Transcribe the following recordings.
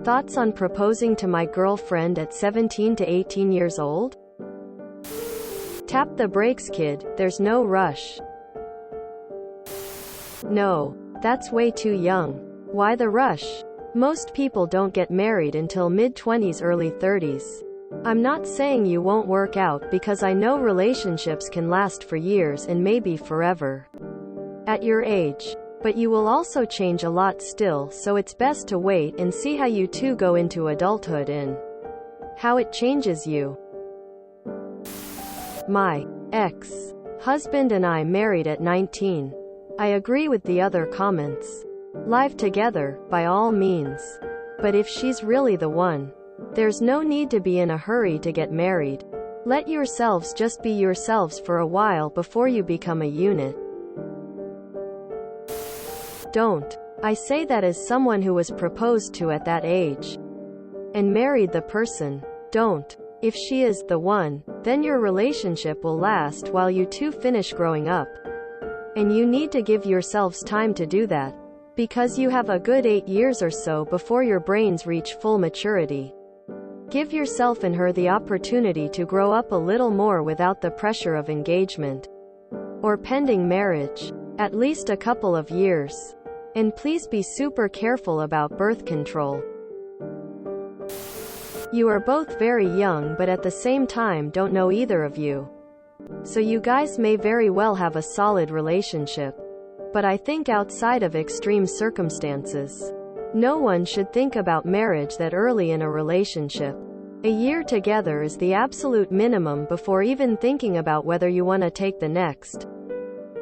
Thoughts on proposing to my girlfriend at 17 to 18 years old? Tap the brakes, kid, there's no rush. No, that's way too young. Why the rush? Most people don't get married until mid-20s, early 30s. I'm not saying you won't work out, because I know relationships can last for years and maybe forever at your age. But you will also change a lot still, so it's best to wait and see how you two go into adulthood and how it changes you. My ex-husband and I married at 19. I agree with the other comments. Live together, by all means. But if she's really the one, there's no need to be in a hurry to get married. Let yourselves just be yourselves for a while before you become a unit. Don't. I say that as someone who was proposed to at that age and married the person. Don't. If she is the one, then your relationship will last while you two finish growing up. And you need to give yourselves time to do that, because you have a good 8 years or so before your brains reach full maturity. Give yourself and her the opportunity to grow up a little more without the pressure of engagement or pending marriage. At least a couple of years. And please be super careful about birth control. You are both very young, but at the same time don't know either of you. So you guys may very well have a solid relationship. But I think outside of extreme circumstances, no one should think about marriage that early in a relationship. A year together is the absolute minimum before even thinking about whether you want to take the next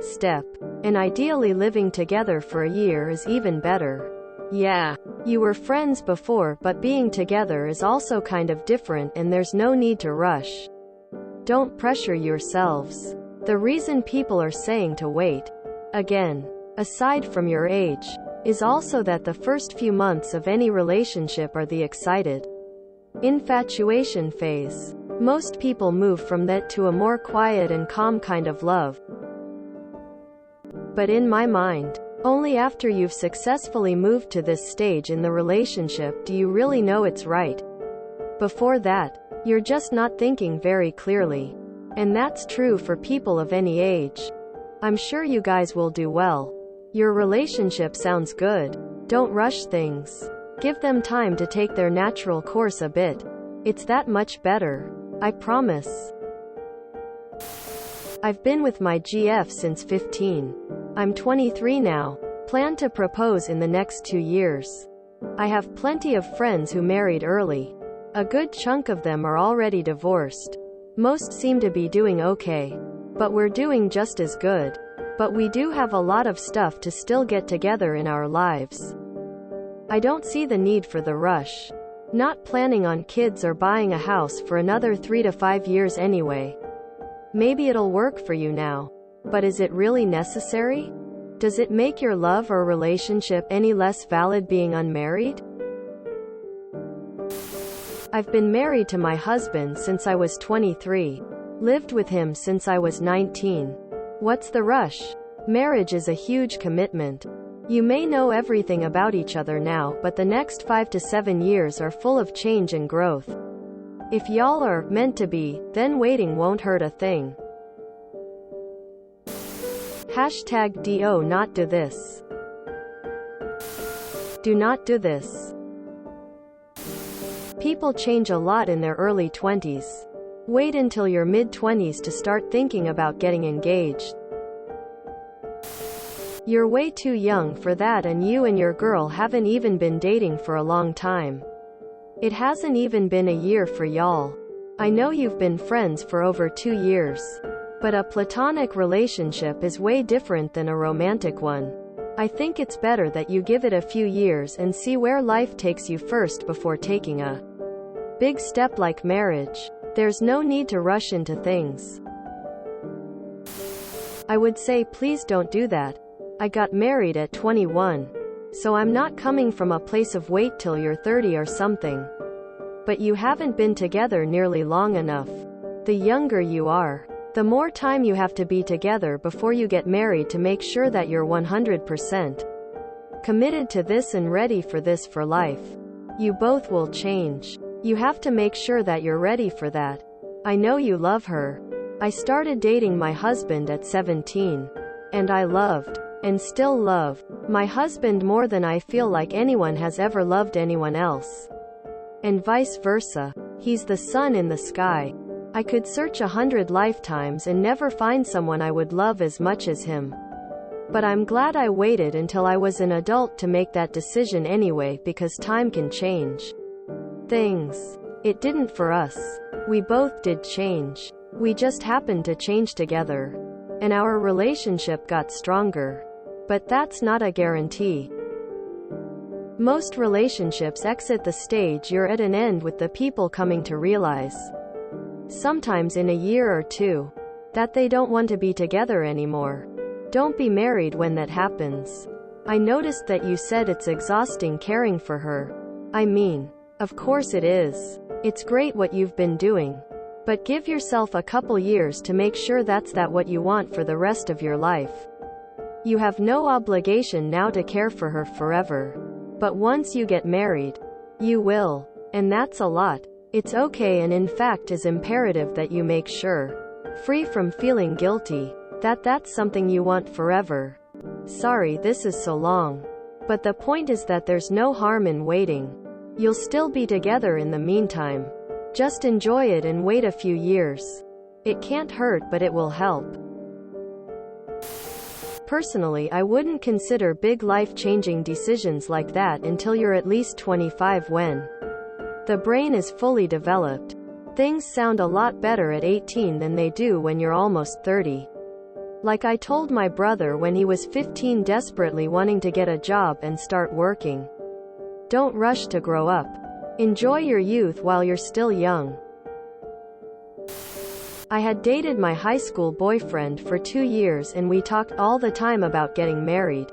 step. And ideally living together for a year is even better. Yeah, you were friends before, but being together is also kind of different, and there's no need to rush. Don't pressure yourselves. The reason people are saying to wait, again, aside from your age, is also that the first few months of any relationship are the excited infatuation phase. Most people move from that to a more quiet and calm kind of love. But in my mind, only after you've successfully moved to this stage in the relationship do you really know it's right. Before that, you're just not thinking very clearly. And that's true for people of any age. I'm sure you guys will do well. Your relationship sounds good. Don't rush things. Give them time to take their natural course a bit. It's that much better. I promise. I've been with my GF since 15. I'm 23 now. Plan to propose in the next 2 years. I have plenty of friends who married early. A good chunk of them are already divorced. Most seem to be doing okay. But we're doing just as good. But we do have a lot of stuff to still get together in our lives. I don't see the need for the rush. Not planning on kids or buying a house for another 3 to 5 years anyway. Maybe it'll work for you now. But is it really necessary? Does it make your love or relationship any less valid being unmarried? I've been married to my husband since I was 23. Lived with him since I was 19. What's the rush? Marriage is a huge commitment. You may know everything about each other now, but the next 5 to 7 years are full of change and growth. If y'all are meant to be, then waiting won't hurt a thing. #do not do this. Do not do this. People change a lot in their early 20s. Wait until your mid-20s to start thinking about getting engaged. You're way too young for that, and you and your girl haven't even been dating for a long time. It hasn't even been a year for y'all. I know you've been friends for over 2 years. But a platonic relationship is way different than a romantic one. I think it's better that you give it a few years and see where life takes you first before taking a big step like marriage. There's no need to rush into things. I would say please don't do that. I got married at 21. So I'm not coming from a place of wait till you're 30 or something. But you haven't been together nearly long enough. The younger you are, the more time you have to be together before you get married to make sure that you're 100% committed to this and ready for this for life. You both will change. You have to make sure that you're ready for that. I know you love her. I started dating my husband at 17. And I loved, and still love, my husband more than I feel like anyone has ever loved anyone else. And vice versa. He's the sun in the sky. I could search 100 lifetimes and never find someone I would love as much as him. But I'm glad I waited until I was an adult to make that decision anyway, because time can change things. It didn't for us. We both did change. We just happened to change together. And our relationship got stronger. But that's not a guarantee. Most relationships exit the stage you're at an end with the people coming to realize, sometimes in a year or two, that they don't want to be together anymore. Don't be married when that happens. I noticed that you said it's exhausting caring for her. I mean, of course it is. It's great what you've been doing. But give yourself a couple years to make sure that's what you want for the rest of your life. You have no obligation now to care for her forever. But once you get married, you will. And that's a lot. It's okay, and in fact is imperative that you make sure, free from feeling guilty, that that's something you want forever. Sorry this is so long. But the point is that there's no harm in waiting. You'll still be together in the meantime. Just enjoy it and wait a few years. It can't hurt, but it will help. Personally, I wouldn't consider big life-changing decisions like that until you're at least 25, when the brain is fully developed. Things sound a lot better at 18 than they do when you're almost 30. Like I told my brother when he was 15, desperately wanting to get a job and start working. Don't rush to grow up. Enjoy your youth while you're still young. I had dated my high school boyfriend for 2 years and we talked all the time about getting married.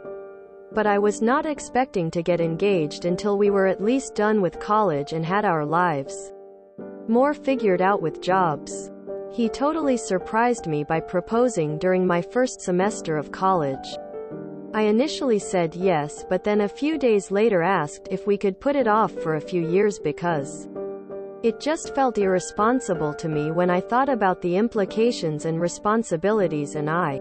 But I was not expecting to get engaged until we were at least done with college and had our lives more figured out with jobs. He totally surprised me by proposing during my first semester of college. I initially said yes, but then a few days later asked if we could put it off for a few years because it just felt irresponsible to me when I thought about the implications and responsibilities, and I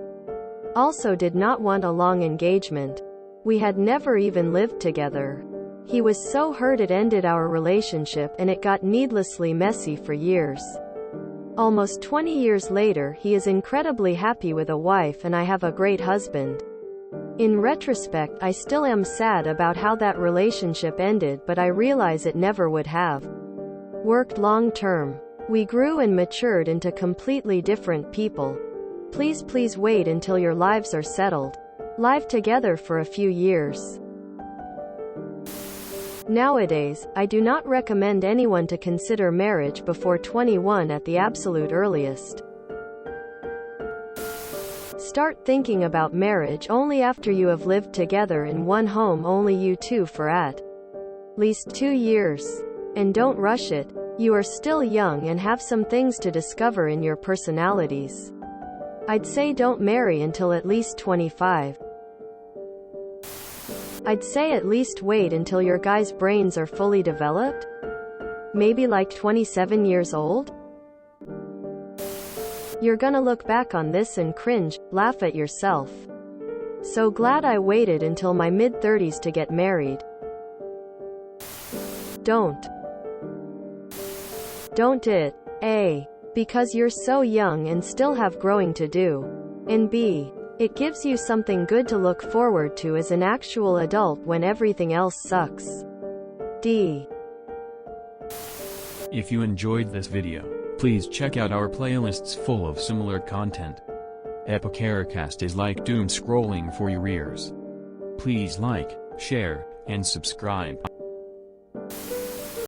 also did not want a long engagement. We had never even lived together. He was so hurt it ended our relationship, and it got needlessly messy for years. Almost 20 years later, he is incredibly happy with a wife and I have a great husband. In retrospect, I still am sad about how that relationship ended, but I realize it never would have worked long term. We grew and matured into completely different people. Please wait until your lives are settled. Live together for a few years. Nowadays, I do not recommend anyone to consider marriage before 21 at the absolute earliest. Start thinking about marriage only after you have lived together in one home, only you two, for at least 2 years. And don't rush it. You are still young and have some things to discover in your personalities. I'd say don't marry until at least 25. I'd say at least wait until your guys' brains are fully developed. Maybe like 27 years old? You're gonna look back on this and cringe, laugh at yourself. So glad I waited until my mid-30s to get married. Don't it. A. Because you're so young and still have growing to do. And B. It gives you something good to look forward to as an actual adult when everything else sucks. D. If you enjoyed this video, please check out our playlists full of similar content. TooAfraidToAsk is like doom scrolling for your ears. Please like, share, and subscribe.